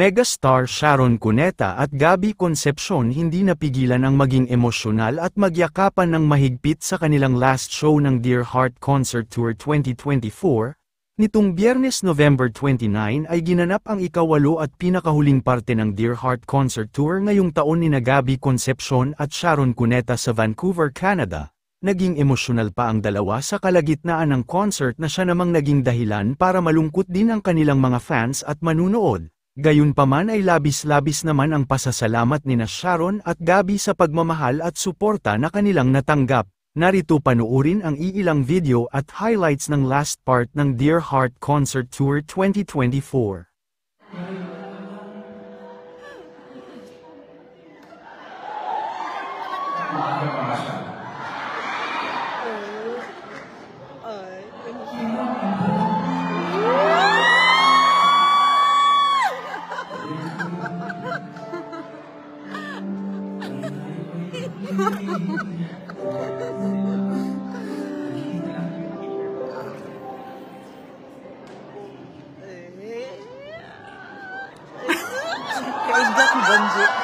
Megastar Sharon Cuneta at Gabby Concepcion hindi napigilan ang maging emosyonal at magyakapan ng mahigpit sa kanilang last show ng Dear Heart Concert Tour 2024. Nitong Biyernes November 29 ay ginanap ang ika-8 at pinakahuling parte ng Dear Heart Concert Tour ngayong taon ni Gabby Concepcion at Sharon Cuneta sa Vancouver, Canada. Naging emosyonal pa ang dalawa sa kalagitnaan ng concert na siya namang naging dahilan para malungkot din ang kanilang mga fans at manunood. Gayunpaman ay labis-labis naman ang pasasalamat nina Sharon at Gabby sa pagmamahal at suporta na kanilang natanggap. Narito panuorin ang iilang video at highlights ng last part ng Dear Heart Concert Tour 2024. Kaigat ni Banjo.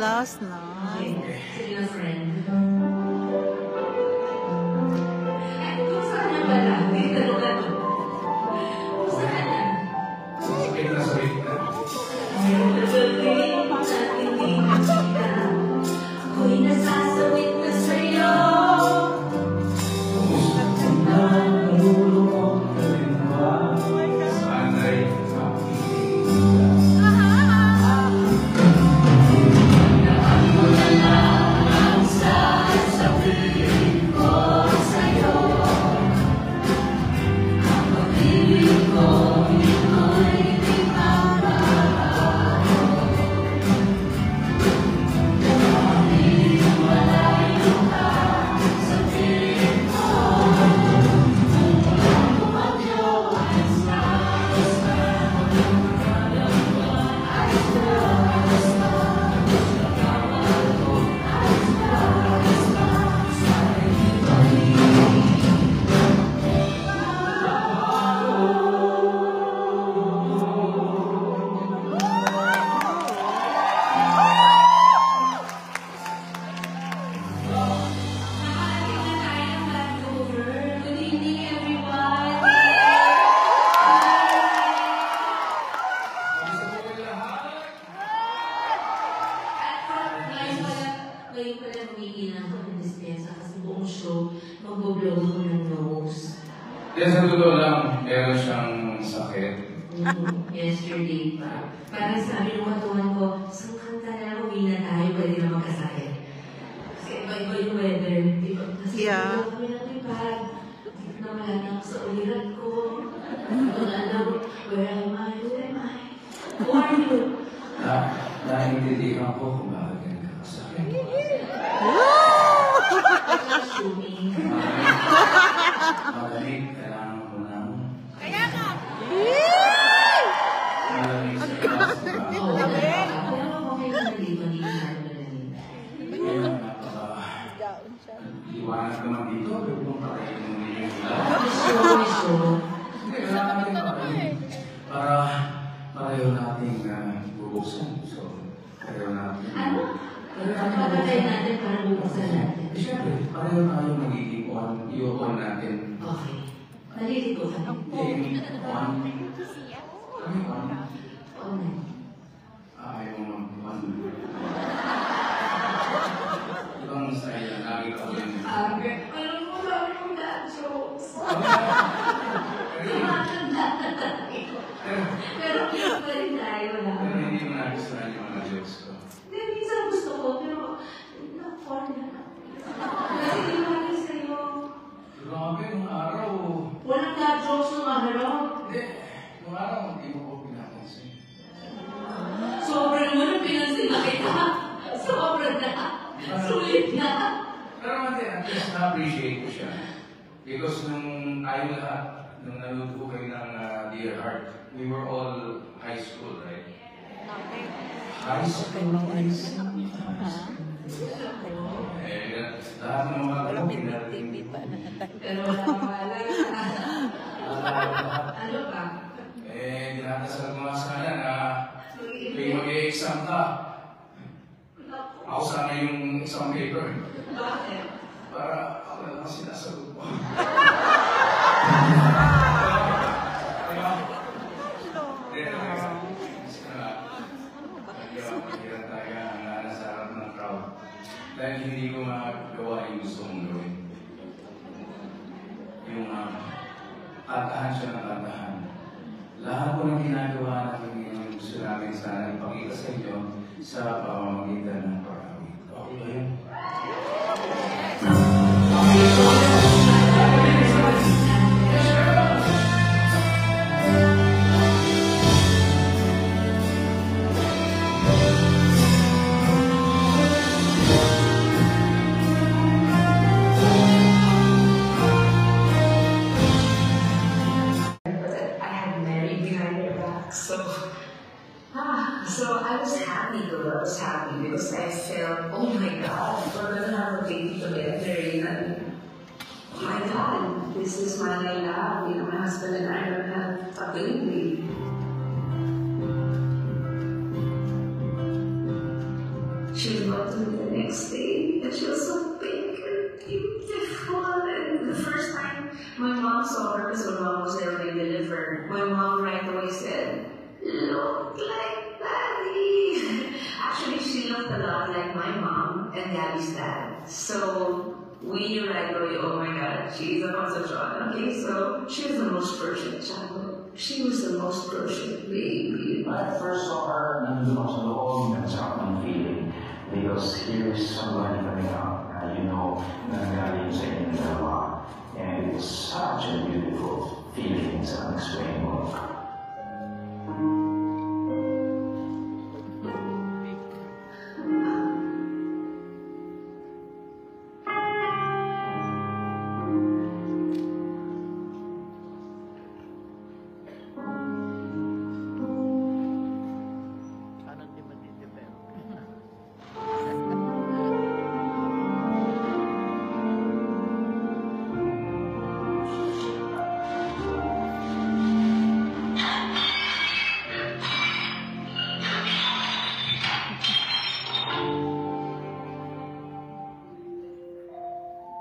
Last night. Ako'y nasasawit na sa Yes, sa totoo lang, meron siyang sakit. Yesterday pa. Parang sabi ng katuan ko, saan kanta na uwi na tayo, pwede na magkasakit. Kasi iba-iba yung weather. Diba? Kasi Yeah. kami natipad. Nawala na ako sa ulirat ko. Hindi ko na alam, where am I? Who am I? Who are you? Naiintindihan ko kung bakit ka nagkakasakit. Assuming. Malamig, kailangan mo ng... Malamig sa gas, diba? Oo, pero okay na dito, hindi na malamig. Kaya iwanag naman dito, pero kung pakain mo nila. Miso. Kailangan natin pakain. Para pareho natin bubuksan. So, pareho natin. Ano? Papatay natin para bubuksan natin. Siyempre, pareho tayo magiging on natin. Okay. Nalilito ka. On. Kami on. On. Ayaw mo mag-on. Ibang style na nakita ko yun. Alam mo ba yung dad jokes? Pero cute pa rin tayo lang. Pero hindi mo nagustuhan yung mga jokes ko. Hindi, minsan gusto ko, pero na-form na. Kasi di ba rin sa'yo? Grabe, nung araw. Walang dad jokes nung araw. Hindi. Nung araw, hindi mo ko pinapansin. Sobra naman ang pinansin na kita. Sobra na. Sulit na. Pero mati, at least na-appreciate ko siya. Because nung tayo lahat, nung naluto kayo ng Dear Heart, we were all high school, right? High school? Lahat ng mga ko, pinarating. Pero wala kang malala. Ano ba? Dinadasal ko nga sana na may mag-e-exam ka. Ako sana yung exam paper. Bakit? Para ako na lang sinasagot ko. Dahil hindi ko magawa yung gusto kong gawin. Yung katahan siya ng katahan. Lahat po ng ginagawa natin yung gusto namin sana ipakita sa inyo sa pamamagitan ng pag-awit. Okay ba yun? So I was happy though. I was happy because I felt, oh my God, we're gonna have a baby together. And my God, this is my love. You know, my husband and I are gonna have a baby. She loved me the next day, and she was so big and beautiful. And the first time my mom saw her, because my mom was already delivered, my mom right away said, "Look like Daddy." Actually, she looked a lot like my mom and Gabby's dad. So we right away, oh my God, she's a John. Okay, so she was the most perfect child. She was the most perfect baby. When I first saw her, nandun ako sa loob, nag-shock ng feeling. Because here is somebody coming out, you know, nanggaling sa inyong dalawa. And it was such a beautiful feeling, it's unexplainable.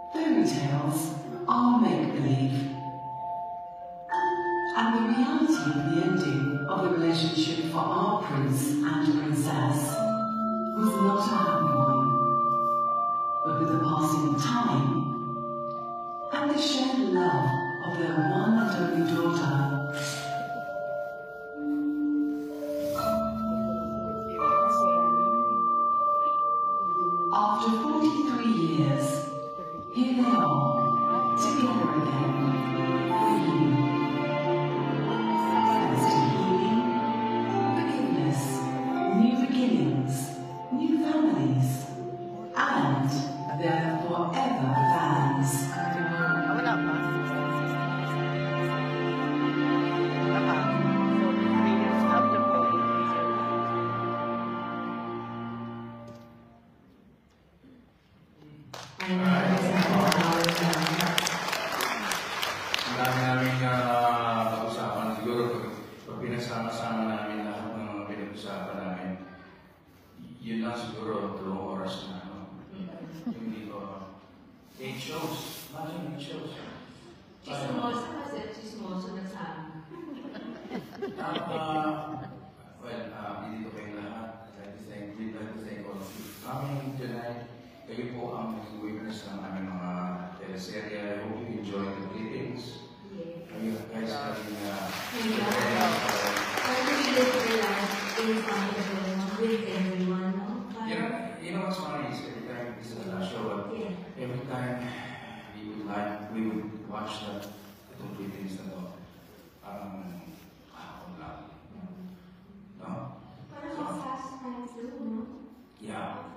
Fairy tales are make-believe. And the reality of the ending of the relationship for our prince and princess was not a happy one. But with the passing of time and the shared love of their one and only daughter. After 43 years, here they are, together again, free. Thanks to healing, forgiveness, new beginnings, new families, and their forever fans. Wala pa. Wala pa. 43 years after po. Ang dami namin pag-usapan. Siguro pag pinagsama-sama namin lahat ng mga pinag-usapan namin, yun lang siguro 2 oras na. No? Hindi ko 8 shows. Imagine 8 shows. Chismosa kasi, chismosa nagsama. Dito kayong lahat. We'd like to thank all of you for coming tonight. Kayo po ang witness ng aming mga teleserye. I hope you enjoy the clippings. Kayo guys having you know what's funny is every time this is the last show, but every time we would watch the clippings na to. Lang. No? Yeah.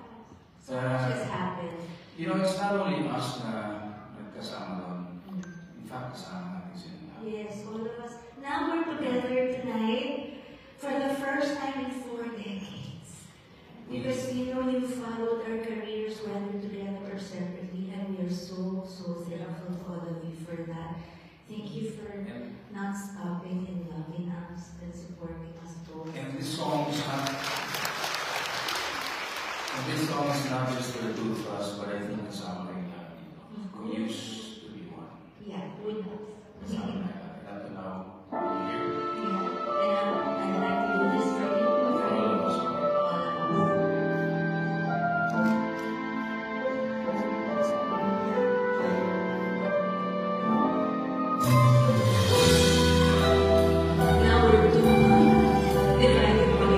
Just happened. You know, it's not only us na nagkasama doon. In fact, kasama natin sila. Yes, all of us. Now we're together tonight for the first time in 4 decades. Because you know, you followed our careers whether together or separately, and we are so, so thankful to all of you for that. Thank you for not stopping and loving us and supporting us both. And this song is not just for the two of us, but I think kasama rin lahat dito. We used to be one. Yeah, we know. Kasama na lahat. Up to now, we're here. Yeah, and I'd like to do this for you, for All you. of us. Now we're doing divided by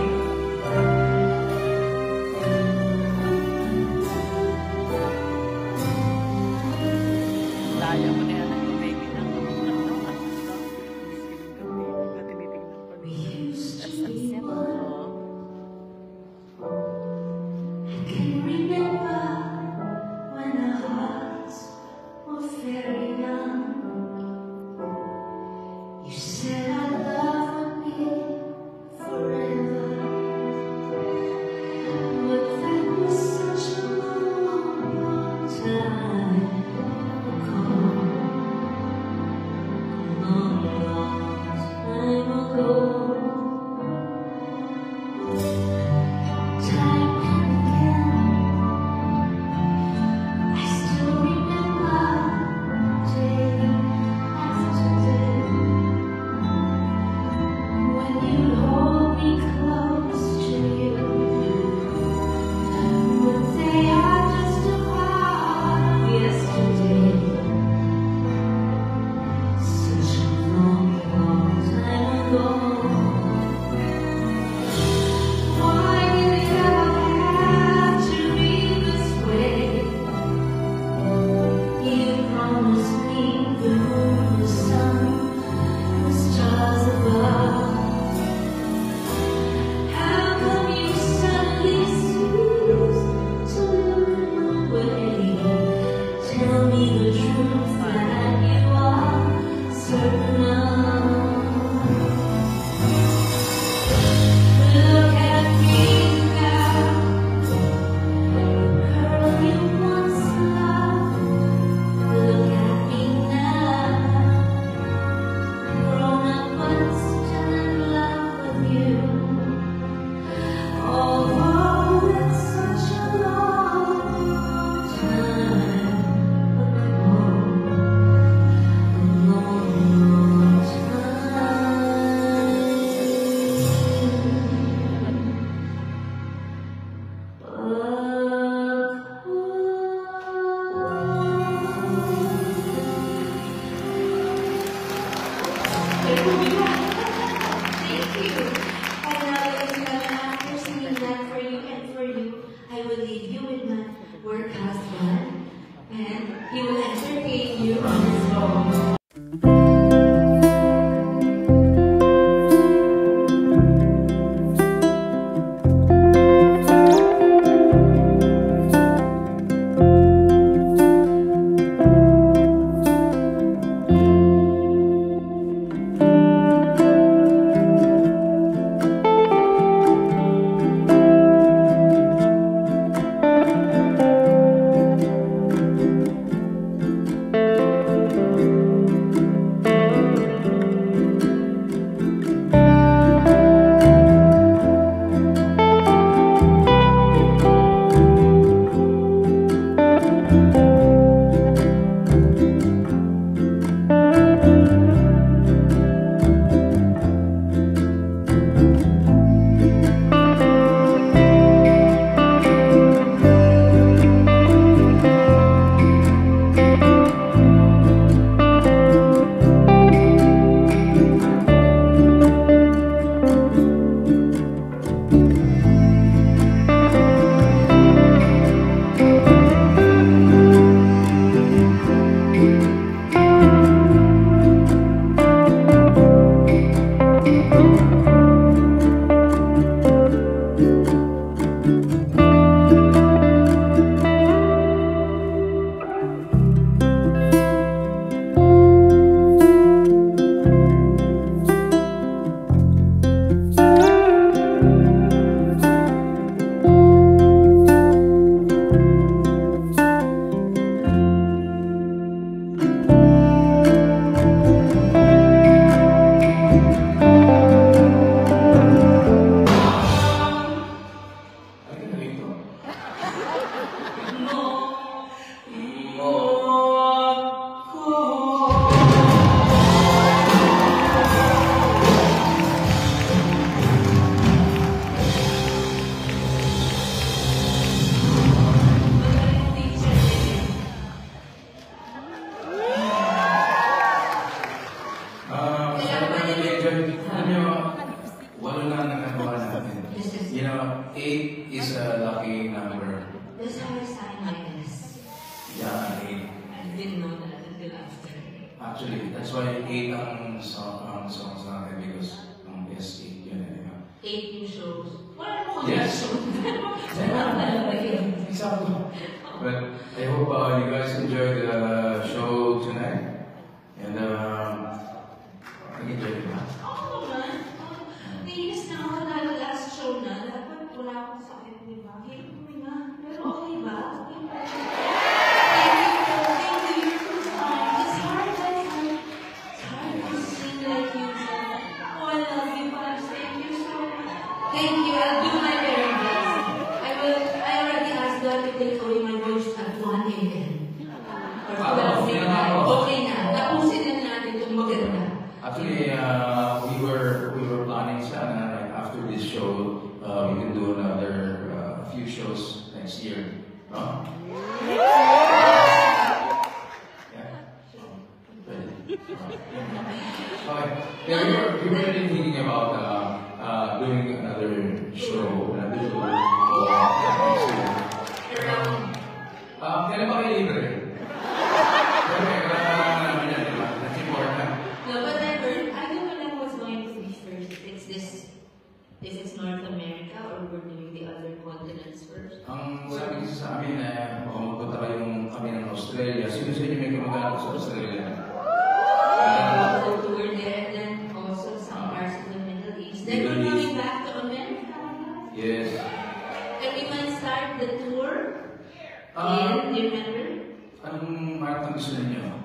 Thank you. And ladies and gentlemen, after singing that for you and for you, I will leave you with my work husband, and he will entertain you on his own. You know, 8 is a lucky number. That's how I sign my S. Yeah, 8. I didn't know that until after. Actually, that's why 8 ang songs natin because yes, 8 yun eh. 8 yung shows. Wala mo kung Yes. Exactly. But I hope you guys enjoyed the show tonight. And nag-enjoy ka ba? Oo naman. Nainis na ako dahil last show na. Dapat wala akong sakit, di ba? Hirap huminga. Pero okay ba? Thank you. You're so kind. It's hard, guys. It's hard to sing like you. Oh, I love you, Pops. Thank you so much. Thank you. I'll do my very best. I already asked God to take away my voice at 1 a.m. Or 12 midnight. Okay na. Tapusin na natin itong maganda. Actually, we were planning sana like after this show, we can do another few shows next year. No? Yeah. Ready? Okay. Yeah, we were really thinking about doing another show, another show next year. Kailan ba kayo libre? That's important. No, but I don't know what's going to be first. If it's North America or we're doing the other continents first. Ang sabi kasi sa amin na magpunta kami ng Australia. Sino sa inyo may kamag-anak sa Australia? We'll tour there, then also some parts of the Middle East. Then we're coming back to America. Yes. And we might start the tour. Do you remember? Anong marathon gusto ninyo?